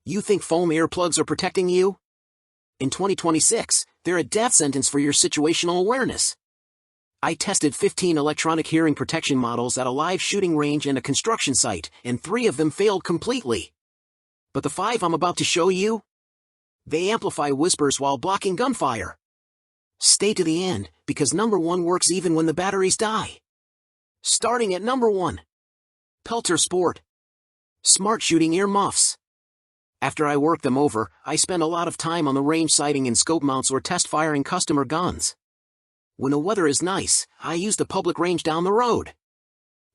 You think foam earplugs are protecting you? In 2026, they're a death sentence for your situational awareness. I tested 15 electronic hearing protection models at a live shooting range and a construction site, and 3 of them failed completely. But the 5 I'm about to show you? They amplify whispers while blocking gunfire. Stay to the end, because number 1 works even when the batteries die. Starting at number 1. Peltor Sport Smart Shooting Ear Muffs. After I work them over, I spend a lot of time on the range sighting in scope mounts or test firing customer guns. When the weather is nice, I use the public range down the road.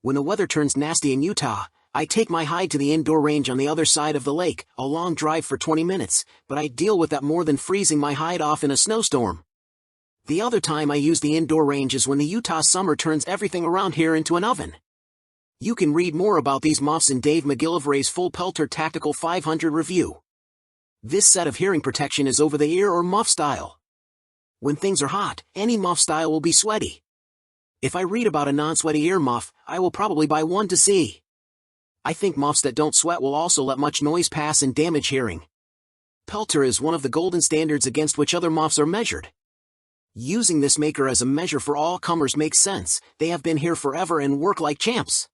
When the weather turns nasty in Utah, I take my hide to the indoor range on the other side of the lake, a long drive for 20 minutes, but I deal with that more than freezing my hide off in a snowstorm. The other time I use the indoor range is when the Utah summer turns everything around here into an oven. You can read more about these muffs in Dave McGillivray's full Peltor Tactical 500 review. This set of hearing protection is over-the-ear or muff style. When things are hot, any muff style will be sweaty. If I read about a non-sweaty ear muff, I will probably buy one to see. I think muffs that don't sweat will also let much noise pass and damage hearing. Peltor is one of the golden standards against which other muffs are measured. Using this maker as a measure for all comers makes sense. They have been here forever and work like champs.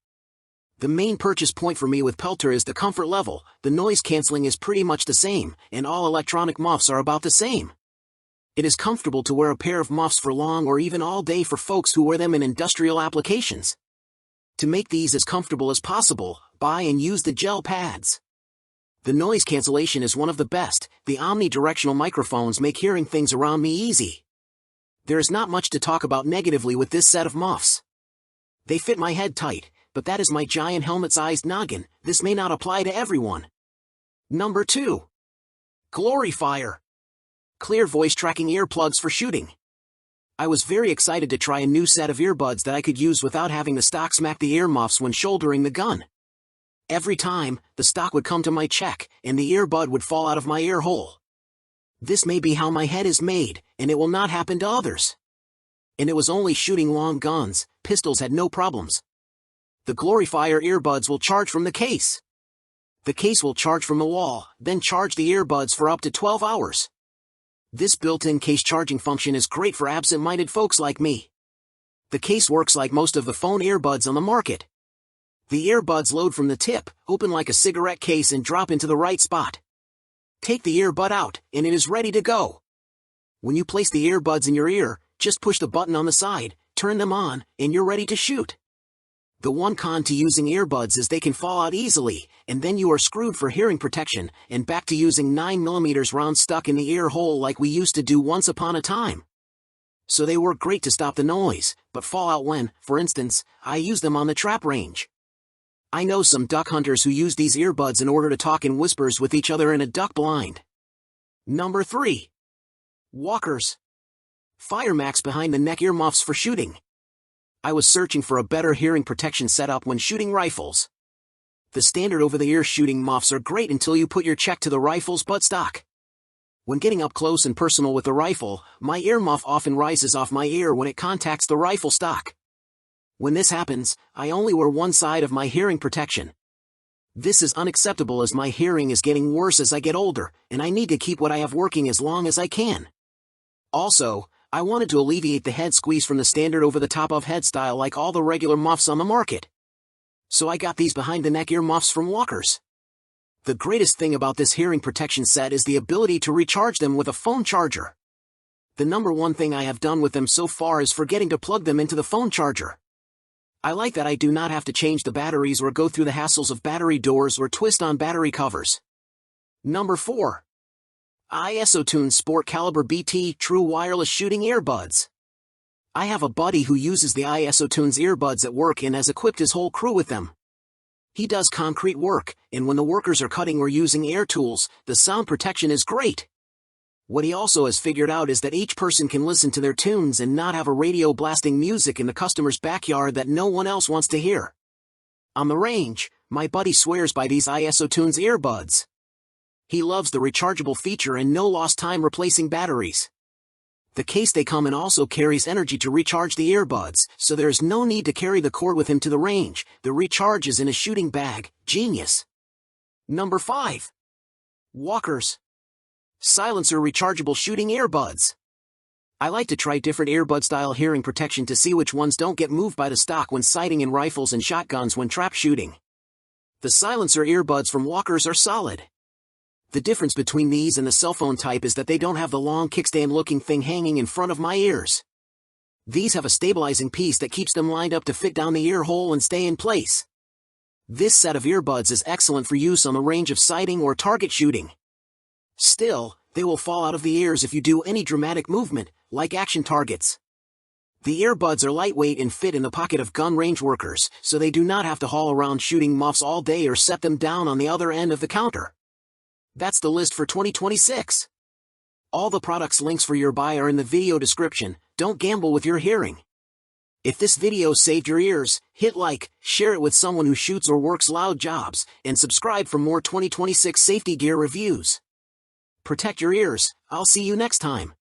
The main purchase point for me with Peltor is the comfort level. The noise cancelling is pretty much the same, and all electronic muffs are about the same. It is comfortable to wear a pair of muffs for long or even all day for folks who wear them in industrial applications. To make these as comfortable as possible, buy and use the gel pads. The noise cancellation is one of the best. The omnidirectional microphones make hearing things around me easy. There is not much to talk about negatively with this set of muffs. They fit my head tight, but that is my giant helmet-sized noggin. This may not apply to everyone. Number 2. GLORYFIRE Clear voice tracking earplugs for shooting. I was very excited to try a new set of earbuds that I could use without having the stock smack the ear muffs when shouldering the gun. Every time, the stock would come to my cheek, and the earbud would fall out of my ear hole. This may be how my head is made, and it will not happen to others. And it was only shooting long guns. Pistols had no problems. The GLORYFIRE earbuds will charge from the case. The case will charge from the wall, then charge the earbuds for up to 12 hours. This built-in case charging function is great for absent-minded folks like me. The case works like most of the phone earbuds on the market. The earbuds load from the tip, open like a cigarette case and drop into the right spot. Take the earbud out, and it is ready to go. When you place the earbuds in your ear, just push the button on the side, turn them on, and you're ready to shoot. The one con to using earbuds is they can fall out easily, and then you are screwed for hearing protection, and back to using 9mm rounds stuck in the ear hole like we used to do once upon a time. So they work great to stop the noise, but fall out when, for instance, I use them on the trap range. I know some duck hunters who use these earbuds in order to talk in whispers with each other in a duck blind. Number 3. Walkers Firemax behind the neck earmuffs for shooting. I was searching for a better hearing protection setup when shooting rifles. The standard over-the-ear shooting muffs are great until you put your cheek to the rifle's buttstock. When getting up close and personal with the rifle, my ear muff often rises off my ear when it contacts the rifle stock. When this happens, I only wear one side of my hearing protection. This is unacceptable as my hearing is getting worse as I get older, and I need to keep what I have working as long as I can. Also, I wanted to alleviate the head squeeze from the standard over-the-top-of head style like all the regular muffs on the market. So I got these behind-the-neck ear muffs from Walkers. The greatest thing about this hearing protection set is the ability to recharge them with a phone charger. The number one thing I have done with them so far is forgetting to plug them into the phone charger. I like that I do not have to change the batteries or go through the hassles of battery doors or twist on battery covers. Number 4. ISOtunes Sport Caliber BT True Wireless Shooting Earbuds. I have a buddy who uses the ISOtunes earbuds at work and has equipped his whole crew with them. He does concrete work, and when the workers are cutting or using air tools, the sound protection is great. What he also has figured out is that each person can listen to their tunes and not have a radio blasting music in the customer's backyard that no one else wants to hear. On the range, my buddy swears by these ISOtunes earbuds. He loves the rechargeable feature and no lost time replacing batteries. The case they come in also carries energy to recharge the earbuds, so there is no need to carry the cord with him to the range. The recharge is in a shooting bag. Genius. Number 5. Walkers. Silencer rechargeable shooting earbuds. I like to try different earbud-style hearing protection to see which ones don't get moved by the stock when sighting in rifles and shotguns when trap shooting. The silencer earbuds from Walkers are solid. The difference between these and the cell phone type is that they don't have the long kickstand-looking thing hanging in front of my ears. These have a stabilizing piece that keeps them lined up to fit down the ear hole and stay in place. This set of earbuds is excellent for use on the range of sighting or target shooting. Still, they will fall out of the ears if you do any dramatic movement, like action targets. The earbuds are lightweight and fit in the pocket of gun range workers, so they do not have to haul around shooting muffs all day or set them down on the other end of the counter. That's the list for 2026. All the products links for your buy are in the video description. Don't gamble with your hearing. If this video saved your ears, hit like, share it with someone who shoots or works loud jobs, and subscribe for more 2026 safety gear reviews. Protect your ears. I'll see you next time.